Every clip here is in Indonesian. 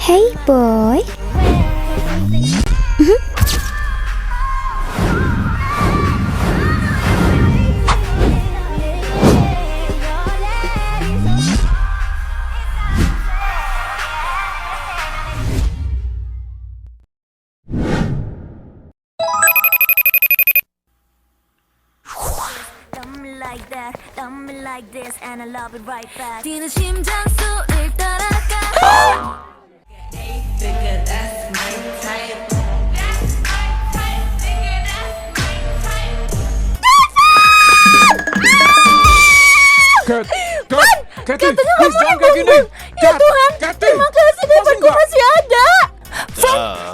Hey boy. Like that, love me like this, and I love it right back. 뛰는 심장소리를 따라가. Hey, figure that's my type. That's my type. Figure that's my type. Kathy, please jangan kayak gini. Ya Tuhan, terima kasih Devan, gue masih ada.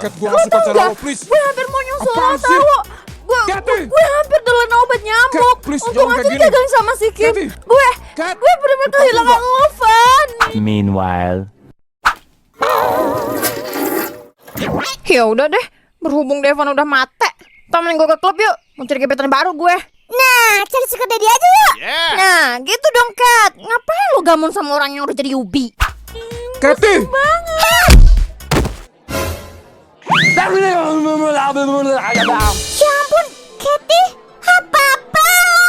Kat, gue gak suka cara lo, please. Gue hampir mau nyusul lo, Apaan sih? tau. Kathy. Gue hampir telan obat nyamuk. Kat, please, Untung jangan aja kayak gini. dipegang sama si Kim. Kathy. Gue Kat, bener-bener kehilangan lo, Van. Meanwhile. Ya udah deh, berhubung Devan udah mate, temenin gue ke klub yuk. Mau cari gebetan baru gue. Nah, cari sugar daddy aja yuk. Nah, gitu dong Kat. Ngapain lo gamun sama orang yang udah jadi ubi? Kathy. Ya ampun, Kathy, apa-apa lo?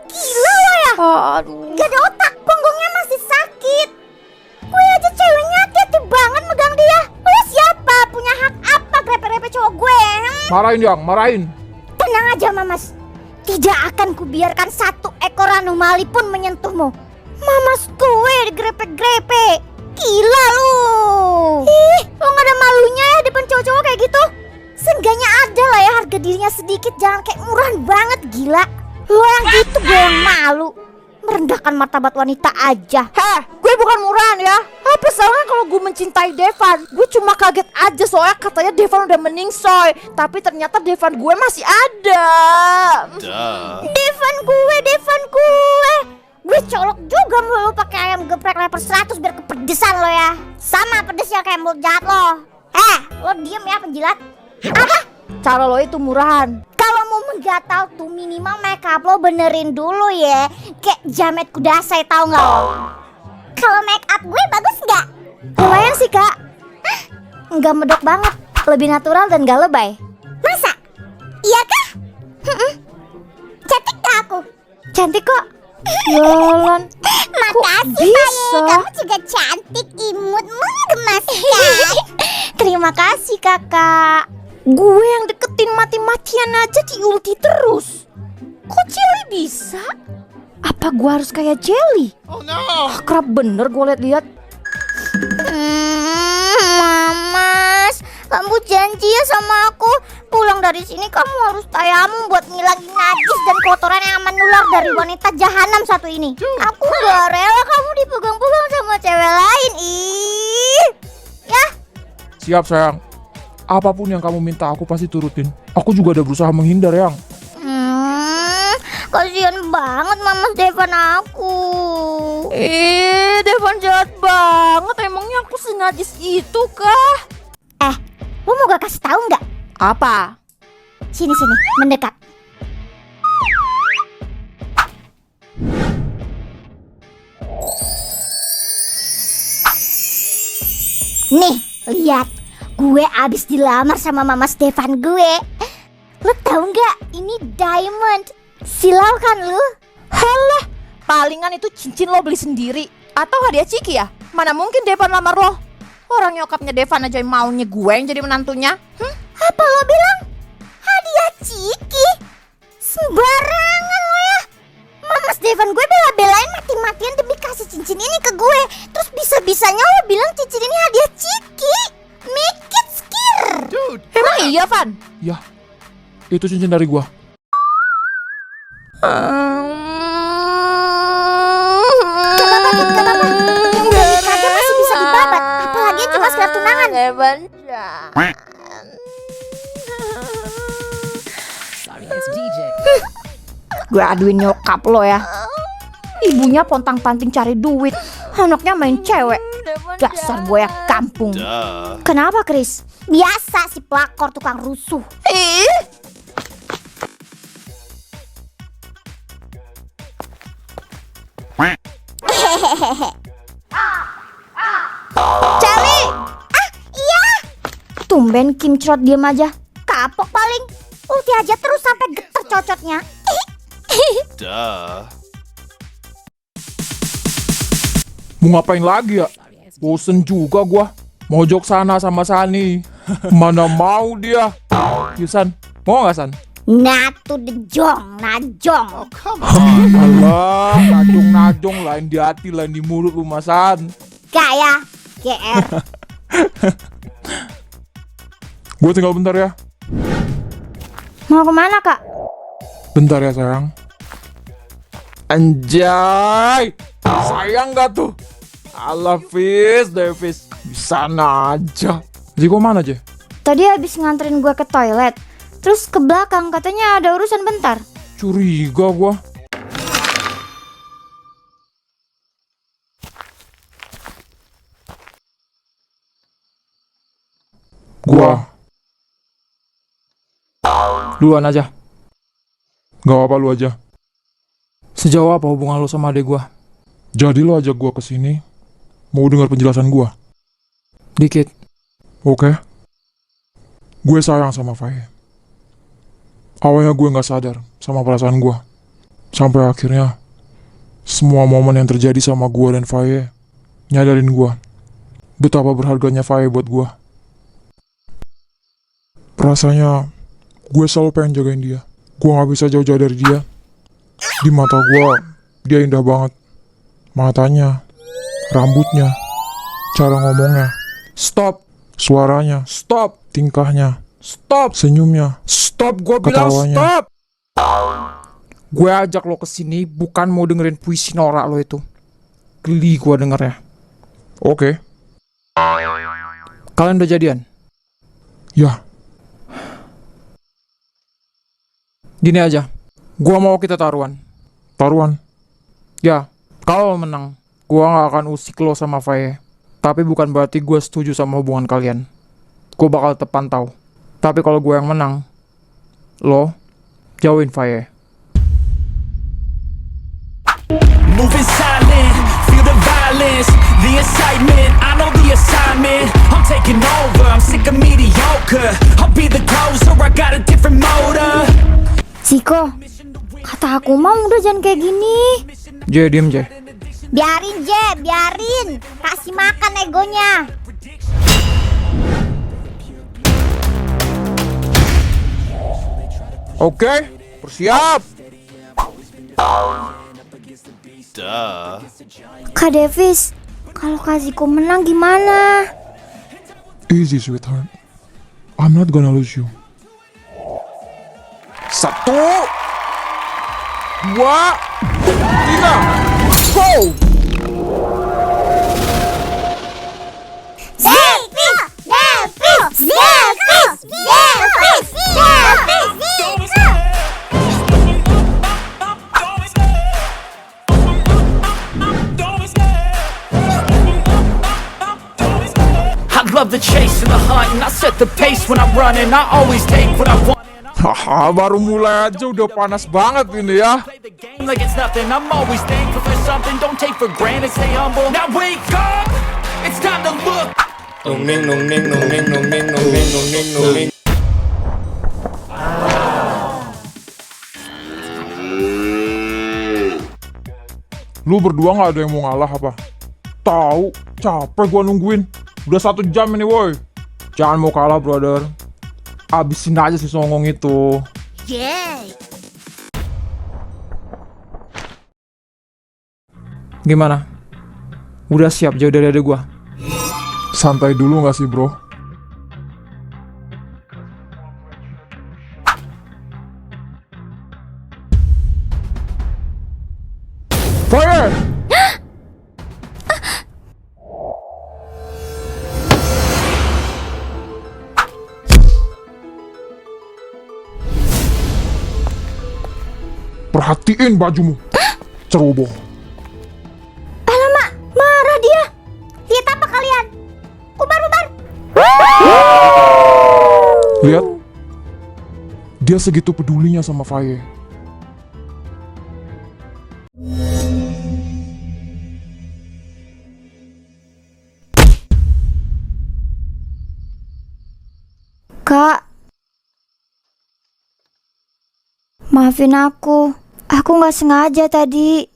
Gila lo ya? Aduh. Gak ada otak, punggungnya masih sakit. Gue aja ceweknya hati-hati banget megang dia. Lo siapa? Punya hak apa grepe-grepe cowok gue? Marahin yang, marahin. Tenang aja Mamas. Tidak akan kubiarkan satu ekor anomali pun menyentuhmu. Mamas gue digrepe-grepe. Gila lu. Ih, lo gak ada malunya ya depan cowok-cowok kayak gitu. Seenggaknya ada lah ya harga dirinya sedikit. Jangan kayak murahan banget, gila. Lo yang gitu belum malu. Merendahkan martabat wanita aja. Heh, gue bukan murahan ya. Apa salahnya kalau gue mencintai Devan? Gue cuma kaget aja soalnya katanya Devan udah meningsoy. Tapi ternyata Devan gue masih ada. Devan gue. Gue colok juga mulu pakai ayam geprek level 100 biar kepedesan lo ya. Sama pedesnya kayak mulut jahat lo. Lo diem ya penjilat. Apa? Cara lo itu murahan. Kalau mau menggatal tuh minimal make up lo benerin dulu ya. Kayak Jamet Kudasai tau gak lo? Kalau make up gue bagus gak? Lumayan sih kak. Nggak medok banget. Lebih natural dan gak lebay. Masa? Iya kah? Cantik gak aku? Cantik kok. Jalan. Makasih bisa? Baye, kamu juga cantik, imut, menggemaskan. Terima kasih kakak. Gue yang deketin mati-matian aja diulti terus. Kok Jelly bisa? Apa gue harus kayak Jelly? Oh no. Akrab bener gue liat-liat. Mamas, kamu janji ya sama aku. Pulang dari sini kamu harus tayamum buat ngilangin najis dan kotoran yang menular dari wanita jahanam satu ini. Aku gak rela kamu dipegang-pegang sama cewek lain. Ih. Ya. Siap sayang. Apapun yang kamu minta aku pasti turutin. Aku juga udah berusaha menghindar yang. Kasian banget Mamas Devan aku. Devan jahat banget. Emangnya aku senajis itu kah? Lu mau gak kasih tahu nggak? Apa? Sini mendekat. Nih, lihat. Gue abis dilamar sama Mamas Devan gue. Lu tahu nggak? Ini diamond. Silau kan lu? Halah, palingan itu cincin lo beli sendiri. Atau hadiah Ciki ya? Mana mungkin Devan lamar lo? Orang nyokapnya Devan aja yang maunya gue yang jadi menantunya. Apa lo bilang? Hadiah Ciki? Sembarangan lo ya. Mamas Devan gue bela-belain mati-matian demi kasih cincin ini ke gue. Terus bisa-bisanya lo bilang cincin ini hadiah Ciki. Make it skir. Emang iya Van? Ya, itu cincin dari gua. tunangan. Gue aduin nyokap lo ya. Ibunya pontang-panting cari duit, anaknya main cewek. Dasar buaya kampung. Kenapa, Chris? Biasa si pelakor tukang rusuh. Celi! Iya. Tumben Kim Crot diem aja. Kapok paling. Ulti aja terus sampai geter cocotnya. Mau ngapain lagi ya? Bosen juga gua. Mojok sana sama Sani. Mana mau dia. Yusan, mau gak San? Natu dejong, najong. Alah, najong-najong lain di hati, lain di mulut lu Mas San. Kayak GR. Gue tinggal bentar ya. Mau kemana kak? Bentar ya sayang. Anjay, sayang gak tuh? Alah Fis, Davis, di sana aja. Jiko mana aja? Tadi habis nganterin gue ke toilet, terus ke belakang katanya ada urusan bentar. Curiga gua. Duluan aja. Gak apa-apa lu aja. Sejauh apa hubungan lo sama adek gua? Jadi lo ajak gua kesini, mau dengar penjelasan gua? Dikit. Oke. Gue sayang sama Faye. Awalnya gue gak sadar sama perasaan gue. Sampai akhirnya, semua momen yang terjadi sama gue dan Faye nyadarin gue betapa berharganya Faye buat gue. Rasanya, gue selalu pengen jagain dia. Gue gak bisa jauh-jauh dari dia. Di mata gue, dia indah banget. Matanya, rambutnya, cara ngomongnya. Stop! Suaranya, stop! Tingkahnya, stop! Senyumnya, stop! Gue bilang stop! Gue ajak lo kesini bukan mau dengerin puisi norak lo itu. Geli gue dengernya. Oke. Kalian udah jadian? Ya. Gini aja, gue mau kita taruhan. Taruhan? Ya, kalau lo menang, gue gak akan usik lo sama Faye. Tapi bukan berarti gue setuju sama hubungan kalian. Gue bakal tetep pantau. Tapi kalau gue yang menang, lo jauhin Faye. Moving silent, feel the violence, the excitement, I know the assignment. I'm taking over, I'm sick of mediocre. I'll be the closer, I got a different motor. Ziko, kata aku mau udah jangan kayak gini. Jay, diem Jay. Biarin Je, biarin. Kasih makan egonya. Oke, bersiap. Kak Davis, kalau Kak Ziko menang gimana? Easy sweetheart. I'm not gonna lose you. 1, 2, 3. Go! Ziko! Ziko! Ziko! I love the chase and the hunt, and I set the pace when I'm running. I always take what I want. Haha, baru mulai aja udah panas banget ini ya. Play the game like it's nothing. I'm always thankful for something. Don't take for granted, stay humble. Now wake up, it's time to look. Lu berdua gak ada yang mau ngalah apa? Tahu, capek gua nungguin. Udah 1 jam ini woi. Jangan mau kalah brother. Abisin aja si songong itu. Gimana? Udah siap jauh dari adek gua? Santai dulu gak sih bro? Fire! Perhatiin bajumu. Ceroboh. Alamak, marah dia. Lihat apa kalian? Bubar. Lihat. Dia segitu pedulinya sama Faye. Kak, maafin aku. Aku nggak sengaja tadi.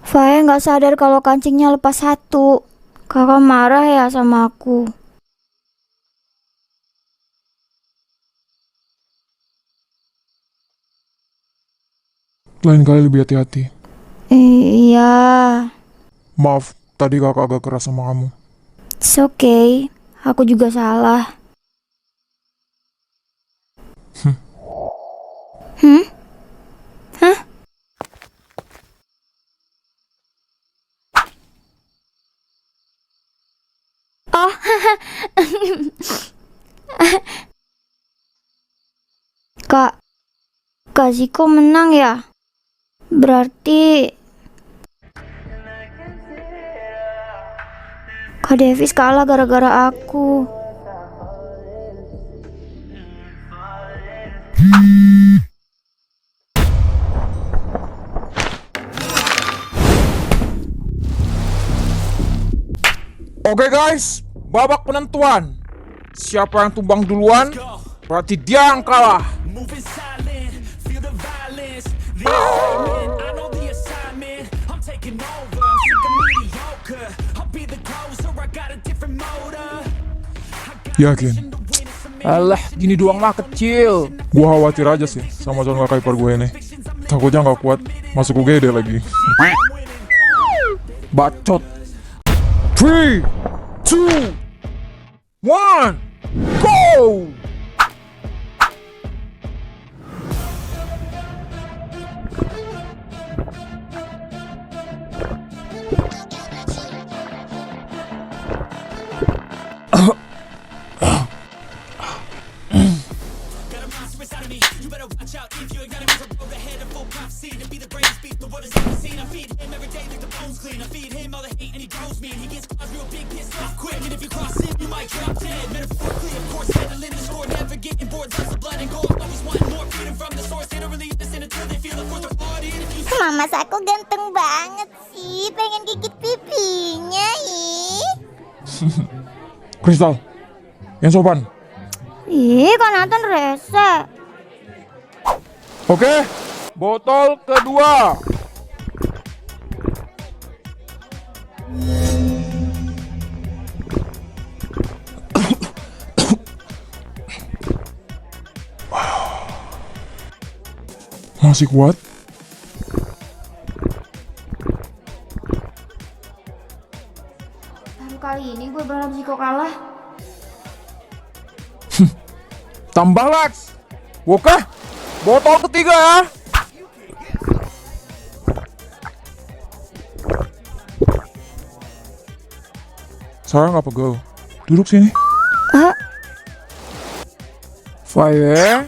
Faye nggak sadar kalau kancingnya lepas satu. Kakak marah ya sama aku. Lain kali lebih hati-hati. Iya, Maaf, tadi kakak agak keras sama kamu. it's okay. Aku juga salah. Hah? Oh, Kak Ziko menang ya? Berarti Kak Davis kalah gara-gara aku. Oke guys, babak penentuan. Siapa yang tumbang duluan, berarti dia yang kalah. Moving silent, feel the violence, the excitement. I know the assignment. I'm taking over. I'm sick of mediocre. I'll be the closer. I got a different motor. Yakin? Alah, gini doang lah kecil. Gua khawatir aja sih sama calon kakak ipar gue ini. Takutnya nggak kuat, masuk UGD lagi. Bacot. 3, 2, 1, go! Mamas aku ganteng banget sih. Pengen gigit pipinya, ih. Kristal, yang sopan. Ih, Kak Nathan rese. Oke, botol kedua. Masih kuat? Baru kali ini gue berharap Ziko kalah. Tambah Lex. Oke, botol ketiga ya. Saya nggak pegel. Duduk sini. Faye.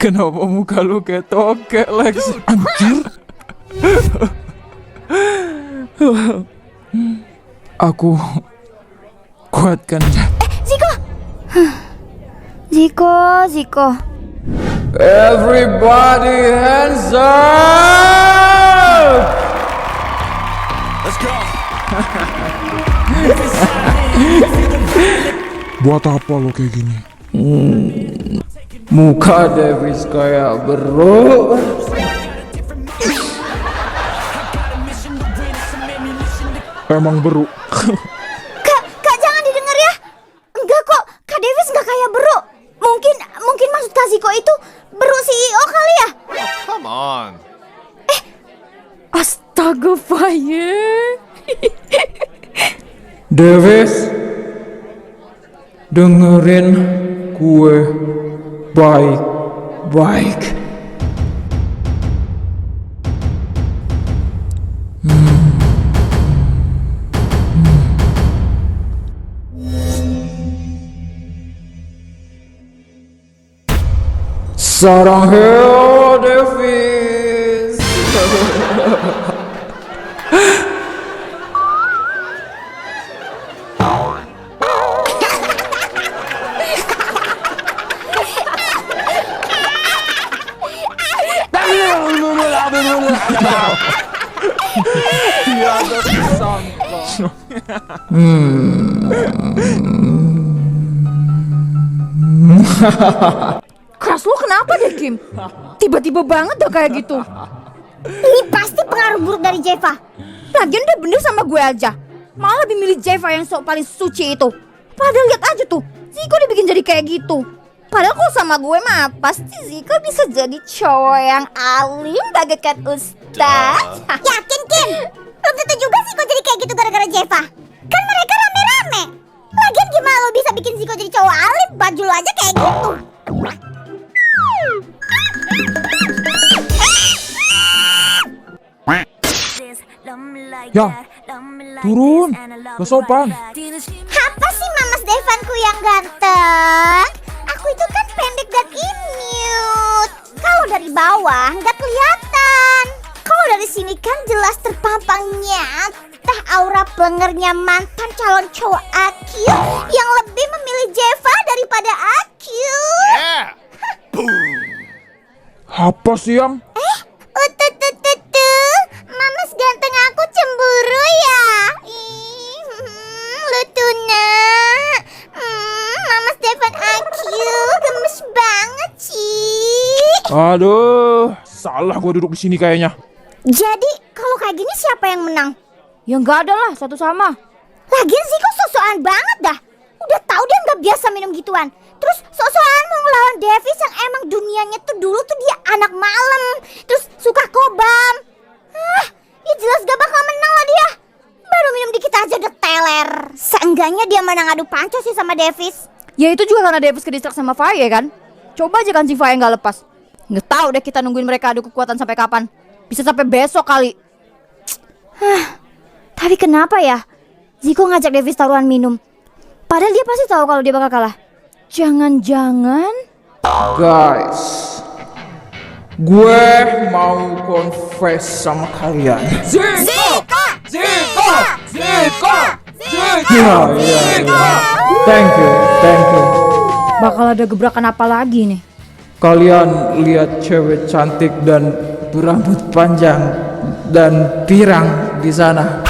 Kenapa muka lu kayak tokek, Lex? Anjir. Aku kuatkan. Ziko. Everybody hands up! Let's go. Buat apa lo kayak gini? Muka Davis kayak bro. Emang beru. Kak jangan didengar ya. Enggak kok, Kak Davis nggak kayak Bro. Mungkin maksud Kak Ziko itu Bro CEO kali ya. Come on. Astaga, Faye. Davis, dengerin gue baik-baik. Sarang heo Davis. Tiada sangka. Keras lu kenapa deh Kim? Tiba-tiba banget dah kayak gitu. Ini pasti pengaruh buruk dari Jeva. Lagian udah bener sama gue aja. Malah lebih milih Jeva yang sok paling suci itu. Padahal lihat aja tuh, Ziko dibikin jadi kayak gitu. Padahal kalau sama gue mah pasti Ziko bisa jadi cowok yang alim bagaikan ustaz. Yakin Kim? Belum tentu juga Ziko jadi kayak gitu gara-gara Jeva. Kan mereka rame-rame. Lagian gimana lo bisa bikin Ziko jadi cowok alim? Baju lo aja kayak gitu. Ya, turun. Gak sopan. Apa sih Mamas Devanku yang ganteng? Aku itu kan pendek dan imut. Kalau dari bawah nggak kelihatan. Kalau dari sini kan jelas terpampang nyata aura pelengernya mantan calon cowok Akil yang lebih memilih Jeva daripada Akil. Apa sih yang? Mamas ganteng aku cemburu ya. Lutuna. Mamas Devan Akil gemes banget sih. Aduh, salah gue duduk di sini kayaknya. Jadi kalau kayak gini siapa yang menang? Ya nggak ada lah, satu sama. Lagian sih kok sok-sokan banget dah. Udah tahu dia nggak biasa minum gituan. Terus sok-sokan mau ngelawan Davis yang emang dunianya tuh dulu tuh dia anak malam. Terus suka kobam. Ya jelas gak bakal menang lah dia. Baru minum dikit aja udah teler. Seenggaknya dia menang adu panco sih sama Davis. Ya itu juga karena Davis kedistrak sama Faye kan. Coba aja kan si Faye nggak lepas. Nggak tahu deh kita nungguin mereka adu kekuatan sampai kapan. Bisa sampai besok kali. Tapi kenapa ya Ziko ngajak Davis taruhan minum? Padahal dia pasti tahu kalau dia bakal kalah. Jangan-jangan Guys, gue mau confess sama kalian. Ziko! Ya. Thank you. bakal ada gebrakan apa lagi nih? Kalian lihat cewek cantik dan berambut panjang dan pirang di sana.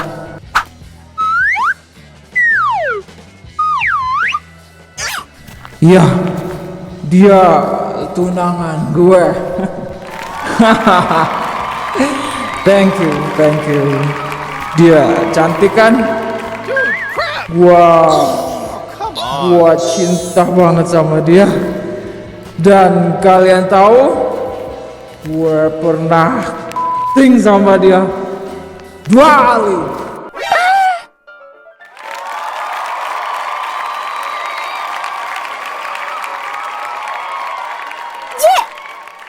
Ya, dia tunangan gue. Thank you. Dia cantik kan? Gua cinta banget sama dia. Dan kalian tahu, gue pernah ting sama dia 2 kali.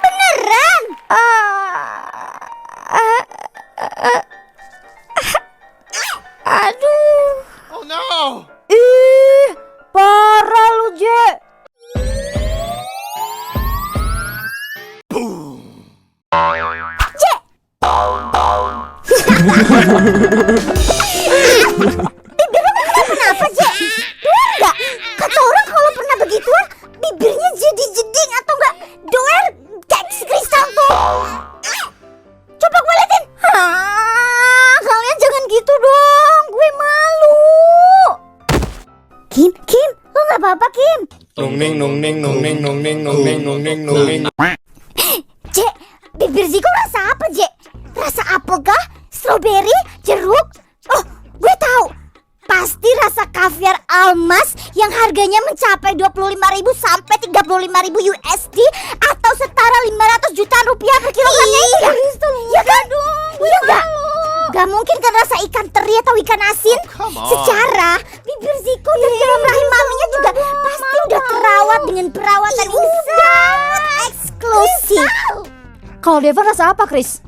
Beneran? Aduh. Oh no! Ih, parah lu, Je. Kenapa, Je? Doer nggak? Kata orang kalau pernah begituan, bibirnya jadi jeding atau enggak doer kayak si kristal tuh. Coba gue liatin. Kalian jangan gitu dong, gue malu. Kim, lo nggak apa-apa, Kim? Nung ning nung ning nung ning nung ning nung ning nung ning nung ning. Je, bibir Ziko rasa apa, Je? Rasa apel kah? Strawberry? Jeruk? Oh, gue tahu. Pasti rasa kaviar almas yang harganya mencapai 25.000 sampai 35.000 USD atau setara 500 jutaan rupiah per kilogramnya itu ya? Ya kan? Iya enggak? Gak mungkin kan rasa ikan teri atau ikan asin. Secara bibir Ziko dan dalam rahim maminya juga pasti udah terawat dengan perawatan yang sangat eksklusif. Kalau Devon rasa apa, Chris?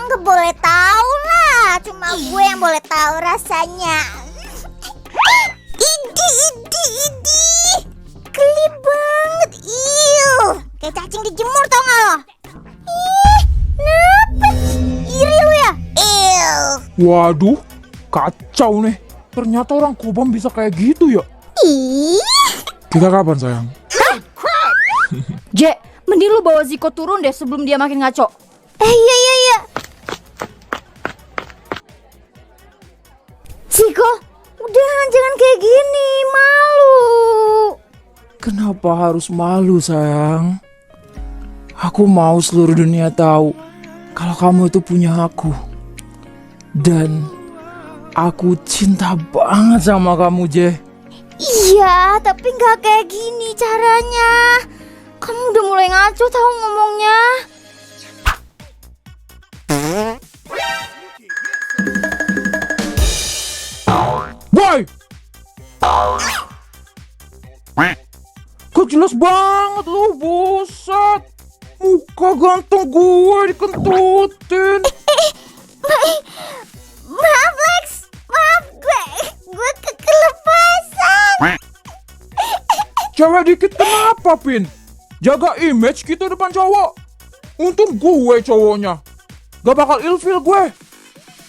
Nggak boleh tahu lah. Cuma gue yang boleh tahu rasanya. Idi. Geli banget. Waduh, kacau nih. Ternyata orang Kobam bisa kayak gitu ya. Ih, Kita kapan sayang? Je, mending lu bawa Ziko turun deh sebelum dia makin ngaco. iya. Ziko, udah jangan kayak gini, malu. Kenapa harus malu sayang? Aku mau seluruh dunia tahu kalau kamu itu punya aku. Dan aku cinta banget sama kamu, Je. Iya, tapi nggak kayak gini caranya. Kamu udah mulai ngaco tahu ngomongnya. Boy! Kok jelas banget lu, buset. Muka ganteng gue dikentutin. Maaf Lex, maaf gue kelepasan. Cewek dikit kenapa, Pin? Jaga image kita depan cowok. Untung gue cowoknya. Gak bakal ilfil gue.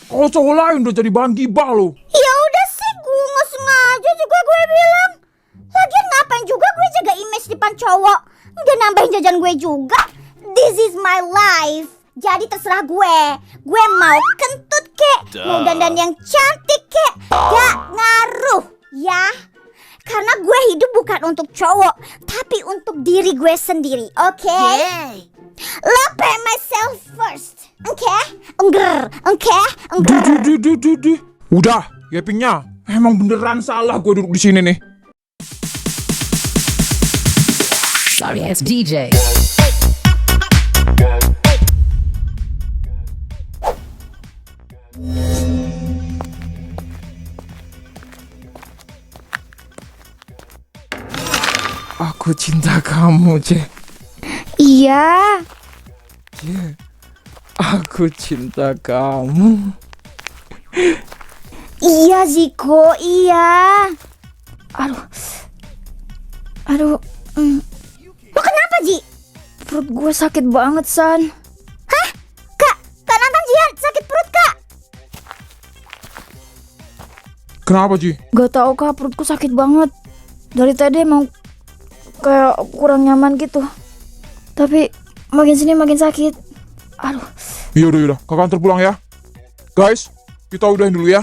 Kalau cowok lain udah jadi bahan gibah lo. Ya udah sih, gue nggak sengaja juga gue bilang. Lagian ngapain juga gue jaga image depan cowok? Nggak nambahin jajan gue juga. This is my life. Jadi terserah gue. Gue mau kentut kek, mau dandan yang cantik kek, gak ngaruh ya. Karena gue hidup bukan untuk cowok, tapi untuk diri gue sendiri, oke? Love myself first, oke? Di. Udah, Gepingnya. Emang beneran salah gue duduk di sini nih. Sorry ass DJ. Aku cinta kamu, Je. Iya. Je, aku cinta kamu. Iya Ziko, iya. Aduh, Lo kenapa Ji? perut gue sakit banget, San. Hah? Kak Nathan Jian sakit perut kak? Kenapa, Ji? Gak tau Kak, perutku sakit banget. Dari tadi emang kayak kurang nyaman gitu. Tapi makin sini makin sakit. Aduh. Yaudah, ke kantor pulang ya. Guys, kita udahin dulu ya.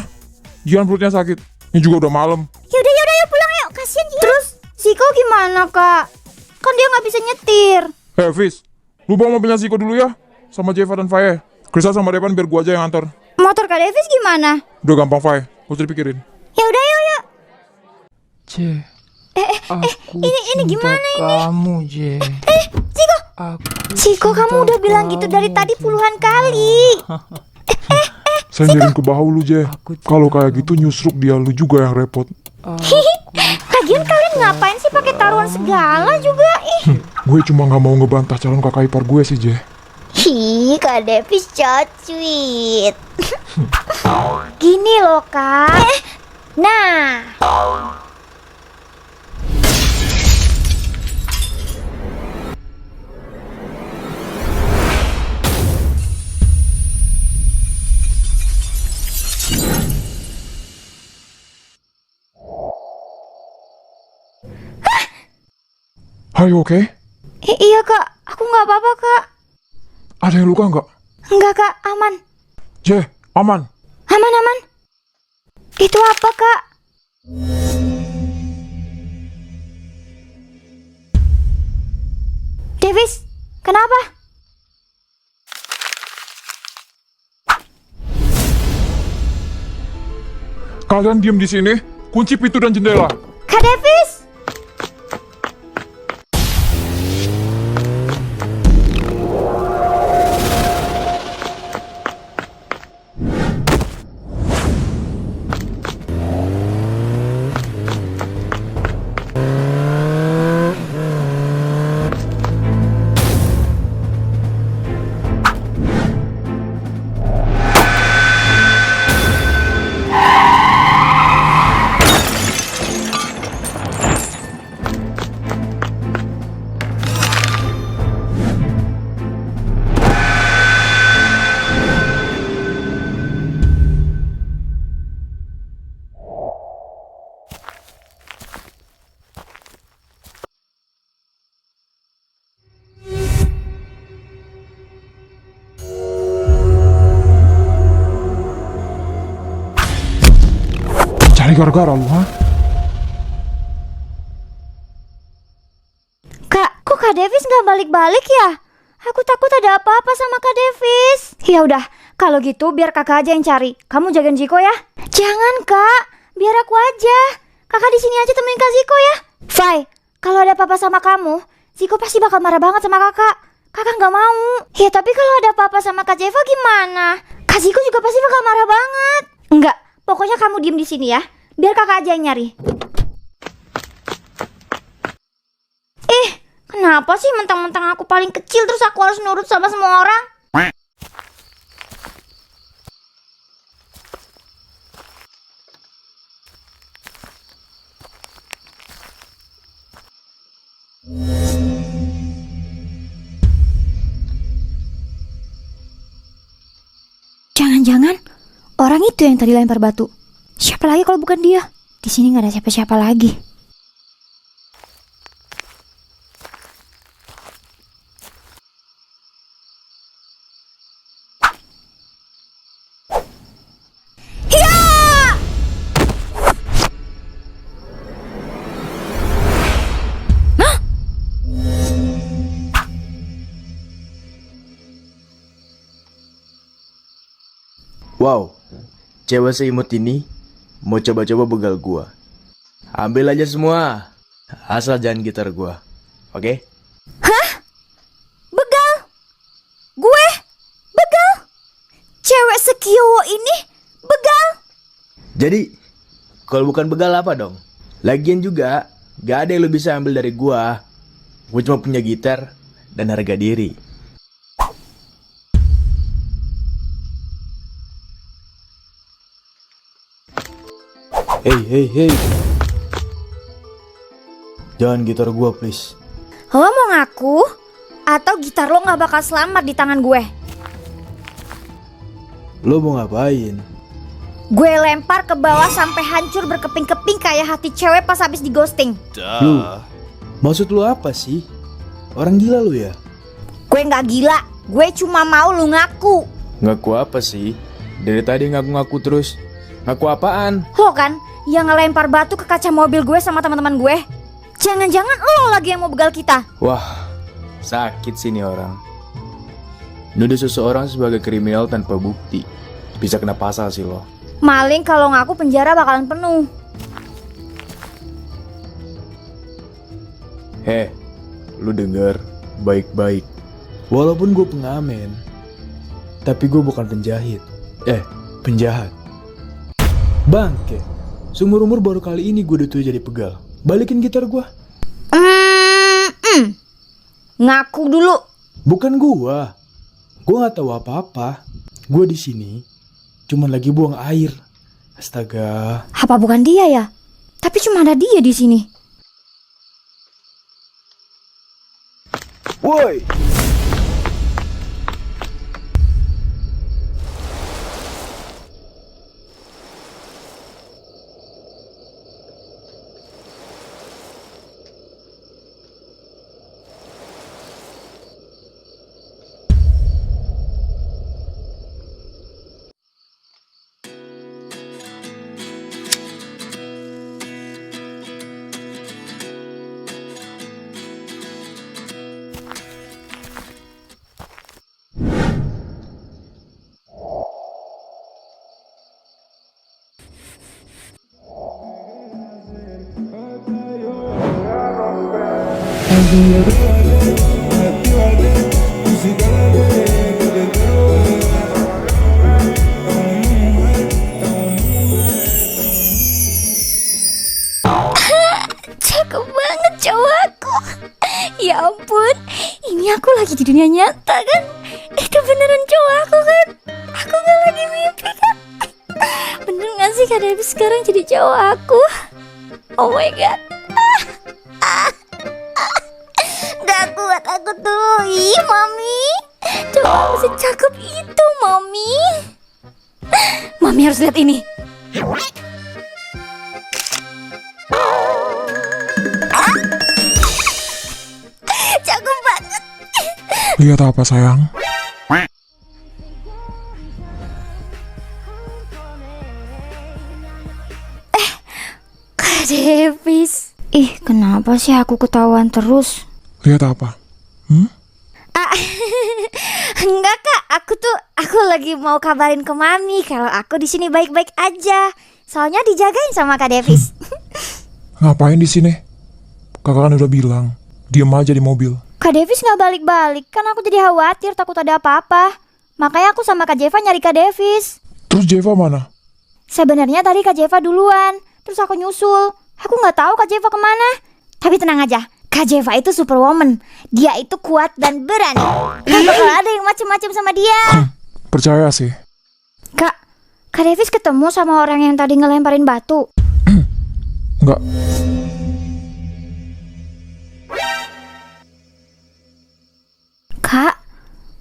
Jian perutnya sakit. Ini juga udah malam. Yaudah yuk pulang yuk, kasian Jian. Terus Ziko gimana Kak? Kan dia gak bisa nyetir. Fis, lu bawa mobilnya Ziko dulu ya. Sama Jeva dan Faye. Krista sama Depan biar gua aja yang antar. Motor Kak Davis gimana? Udah gampang, Faye. Gak usah dipikirin. Yaudah yuk. Je, aku ini gimana ini? kamu, Je. Ziko, Ziko kamu udah bilang gitu dari tadi puluhan kali. Saya nyirin ke bahu lu, Je. Aku Kalau kayak gitu nyusruk dia lu juga yang repot. Lagian kalian ngapain sih pakai taruhan segala juga? Ih. Gue cuma gak mau ngebantah calon kakak ipar gue sih, Je. Hi, Kak Davis cacuit. Gini loh Kak. Nah, Are you okay? Iya Kak, aku gak apa-apa Kak. Ada yang luka nggak? Enggak Kak, aman. Je, aman. Aman. Itu apa Kak? Davis, kenapa? Kalian diem di sini, kunci pintu dan jendela. Kak Davis! Ini gara-gara lu, ha? Kak, kok Kak Davis nggak balik-balik ya? Aku takut ada apa-apa sama Kak Davis. Ya udah, kalau gitu biar kakak aja yang cari. Kamu jagain Ziko ya. Jangan Kak, biar aku aja. Kakak di sini aja temenin Kak Ziko ya. Fai, kalau ada apa-apa sama kamu, Ziko pasti bakal marah banget sama kakak. Kakak nggak mau. Ya tapi kalau ada apa-apa sama Kak Jeva gimana? Kak Ziko juga pasti bakal marah banget. Enggak, pokoknya kamu diem di sini ya. Biar kakak aja yang nyari. Kenapa sih mentang-mentang aku paling kecil terus aku harus nurut sama semua orang? Jangan-jangan orang itu yang tadi lempar batu. Siapa lagi kalau bukan dia? Di sini nggak ada siapa-siapa lagi. Wow, cewek seimut ini mau coba-coba begal gua. Ambil aja semua, asal jangan gitar gua, oke? Begal? Gue? Begal? Cewek sekiowo ini? Begal? Jadi, kalau bukan begal apa dong? Lagian juga, gak ada yang lu bisa ambil dari gua. Gua cuma punya gitar dan harga diri. Hey. Jangan gitar gua please. Lo mau ngaku? Atau gitar lo gak bakal selamat di tangan gue? Lo mau ngapain? Gue lempar ke bawah sampai hancur berkeping-keping kayak hati cewek pas habis di ghosting. Lu, maksud lu apa sih? Orang gila lu ya? Gue gak gila, gue cuma mau lu ngaku. Ngaku apa sih? Dari tadi ngaku-ngaku terus. Ngaku apaan? Lo kan yang ngelempar batu ke kaca mobil gue sama teman-teman gue. Jangan-jangan lo lagi yang mau begal kita. Wah, sakit sih nih orang. Nuduh seseorang sebagai kriminal tanpa bukti. Bisa kena pasal sih lo. Maling kalau ngaku penjara bakalan penuh. Lu denger baik-baik. Walaupun gue pengamen, tapi gue bukan penjahit. Penjahat. Bangke, seumur-umur baru kali ini gue dituduh jadi pegal. Balikin gitar gue. Ngaku dulu. Bukan gue nggak tahu apa-apa. Gue di sini cuma lagi buang air. Astaga. Apa bukan dia ya? Tapi cuma ada dia di sini. Woi. Cakep banget cowok aku. Ya ampun, ini aku lagi di dunia nyata kan? Itu beneran cowok aku kan? Aku gak lagi mimpi kan? Bener gak sih Kak Davis sekarang jadi cowok aku? Oh my god. Gak kuat aku tuh. Ih mami, cowok aku secakep itu mami. Mami harus lihat ini. Cakep banget. Lihat apa sayang? Davis. Ih, kenapa sih aku ketahuan terus? Lihat apa? Enggak Kak, aku lagi mau kabarin ke Mami kalau aku di sini baik-baik aja. Soalnya dijagain sama Kak Davis. Ngapain di sini? Kakak kan udah bilang, diam aja di mobil. Kak Davis nggak balik-balik, kan aku jadi khawatir takut ada apa-apa. Makanya aku sama Kak Jeva nyari Kak Davis. Terus Jeva mana? Sebenarnya tadi Kak Jeva duluan, terus aku nyusul. Aku nggak tahu Kak Jeva kemana. Tapi tenang aja, Kak Jeva itu superwoman. Dia itu kuat dan berani. Gak bakal ada yang macem-macem sama dia. Percaya sih. Kak Davis ketemu sama orang yang tadi ngelemparin batu. Enggak. Kak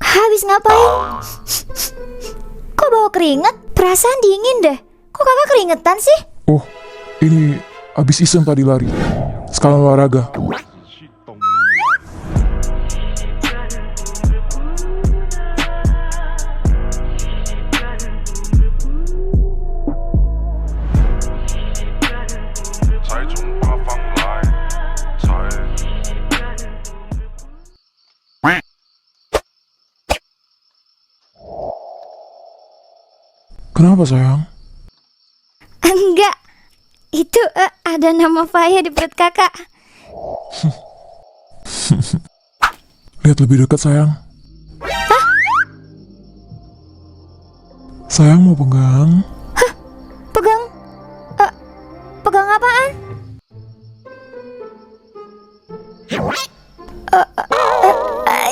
habis ngapain? Kok bawa keringet? Perasaan dingin deh. Kok kakak keringetan sih? Oh, ini abis iseng tadi lari. Sekarang olahraga. Kenapa sayang? Enggak. Itu ada nama Faya di perut kakak. Lihat lebih dekat sayang. Hah? Sayang mau pegang? Pegang? Pegang apaan?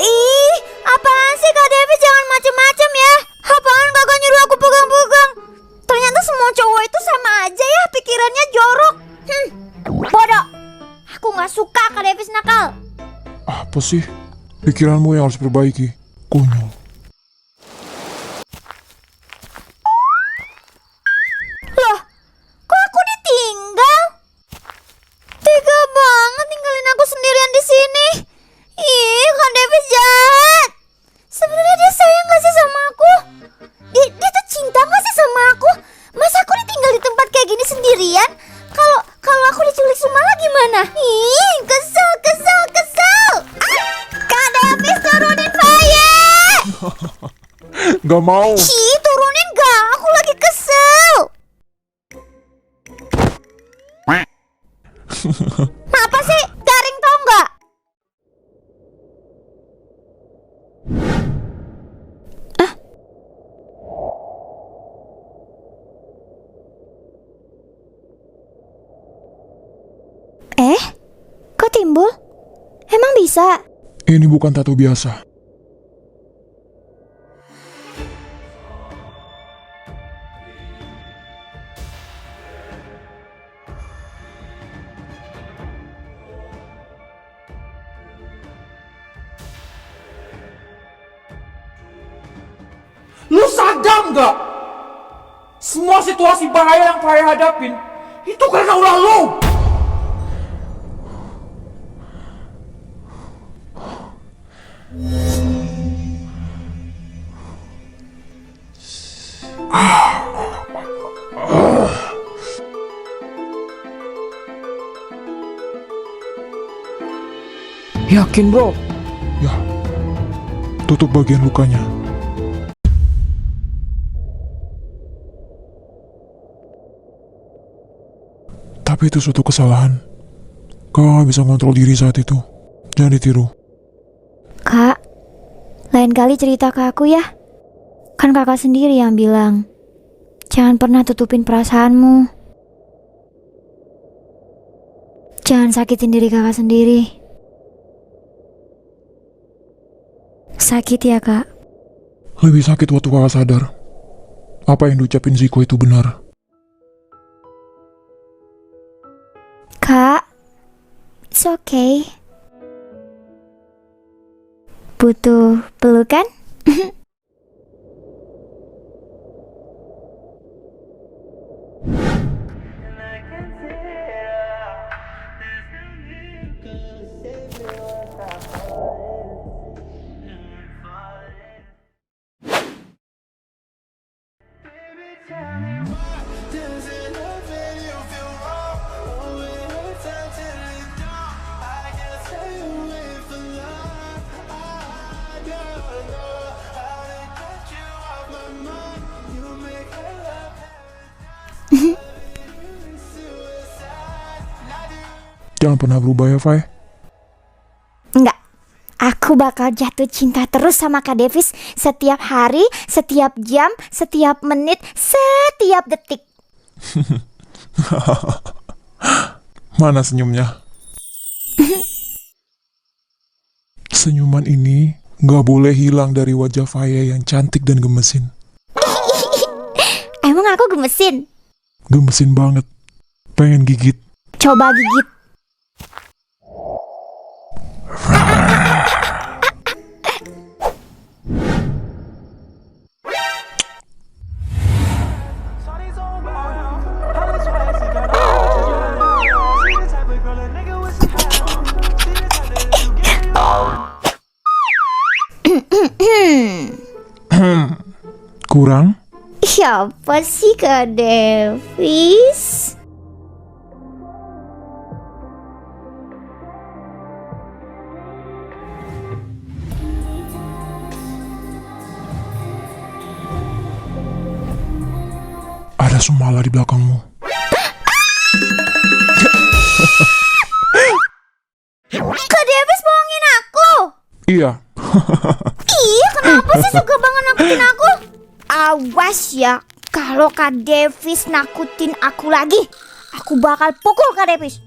Ih, apaan sih Kak Davis, jangan macem-macem ya. Apaan kakak nyuruh aku pegang-pegang? Ternyata semua cowok itu sama aja ya, pikirannya jorok. Bodoh. Aku gak suka Kak Davis nakal. Apa sih? Pikiranmu yang harus perbaiki. Konyol. Loh, kok aku ditinggal? Tega banget ninggalin aku sendirian di sini. Ih, Kak Davis jahat. Sebenarnya dia sayang gak sih sama aku? Dia tuh cinta gak sih sama aku? Masa aku ditinggal di tempat kayak gini sendirian? Kalau aku diculik Sumala gimana? Ih, kesel. Kak Davis, turunin Faya. Gak mau. Ih, turunin gak? Aku lagi kesel. Apa sih? Garing tau gak? Kok timbul? Emang bisa? Ini bukan tato biasa. Lu sadar nggak? Semua situasi bahaya yang Faya hadapin itu karena ulah lu. Yakin bro? Ya, tutup bagian lukanya. Tapi itu suatu kesalahan. Kau gak bisa kontrol diri saat itu. Jangan ditiru. Kak, lain kali cerita ke aku ya. Kan kakak sendiri yang bilang, jangan pernah tutupin perasaanmu. Jangan sakitin diri kakak sendiri. Sakit ya kak? Lebih sakit waktu kakak sadar. Apa yang diucapin Ziko itu benar. Kak, it's okay. Butuh pelukan? Jangan pernah berubah ya, Fai. Enggak. Aku bakal jatuh cinta terus sama Kak Davis setiap hari, setiap jam, setiap menit, setiap detik. Mana senyumnya? Senyuman ini gak boleh hilang dari wajah Faya yang cantik dan gemesin. Emang aku gemesin? Gemesin banget. Pengen gigit. Coba gigit. Kurang? Siapa sih Kak Davis? Ada Sumala di belakangmu. Kak Davis bohongin aku? Iya. Iya, kenapa sih suka banget nakutin aku? Awas ya, kalau Kak Davis nakutin aku lagi, aku bakal pukul Kak Davis.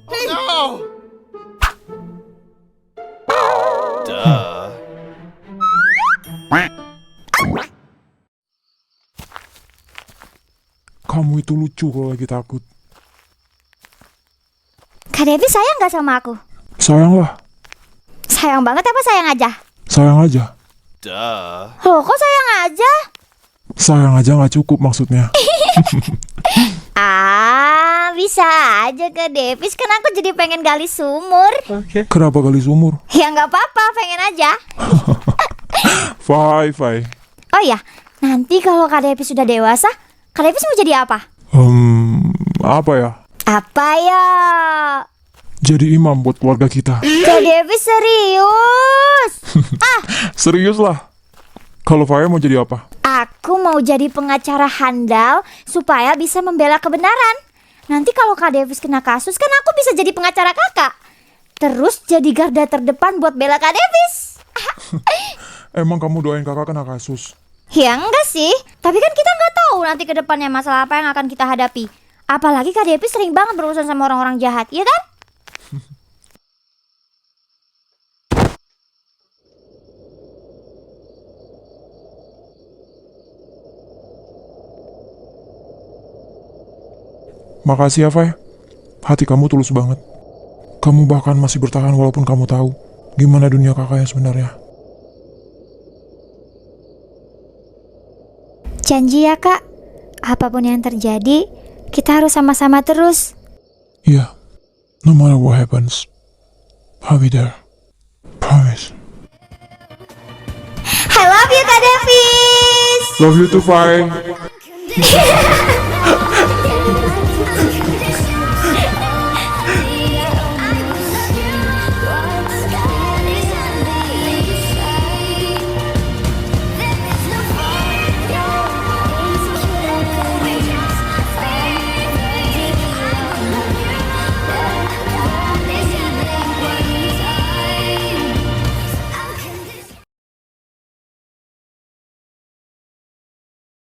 Kamu itu lucu kalau lagi takut. Kak Davis sayang gak sama aku? Sayang lah. Sayang banget apa sayang aja? Sayang aja. Loh, kok sayang aja? Sayang aja gak cukup maksudnya. Bisa aja Kak Davis, kan aku jadi pengen gali sumur. Kenapa gali sumur? Ya nggak apa-apa, pengen aja. Fai. Oh iya, nanti kalau Kak Davis sudah dewasa, Kak Davis mau jadi apa? Apa ya? Apa ya? Jadi imam buat keluarga kita. Kak Davis serius? Serius lah. Kalau Faya mau jadi apa? Aku mau jadi pengacara handal supaya bisa membela kebenaran. Nanti kalau Kak Davis kena kasus, kan aku bisa jadi pengacara kakak. Terus jadi garda terdepan buat bela Kak Davis. Emang kamu doain kakak kena kasus? Ya enggak sih, tapi kan kita nggak tahu nanti ke depannya masalah apa yang akan kita hadapi. Apalagi Kak Davis sering banget berurusan sama orang-orang jahat, ya kan? Makasih ya, Fai. Hati kamu tulus banget. Kamu bahkan masih bertahan walaupun kamu tahu gimana dunia kakak yang sebenarnya. Janji ya Kak, apapun yang terjadi, kita harus sama-sama terus. Yeah, no matter what happens, I'll be there. Promise. I love you Kak Davis. Love you too, Fai.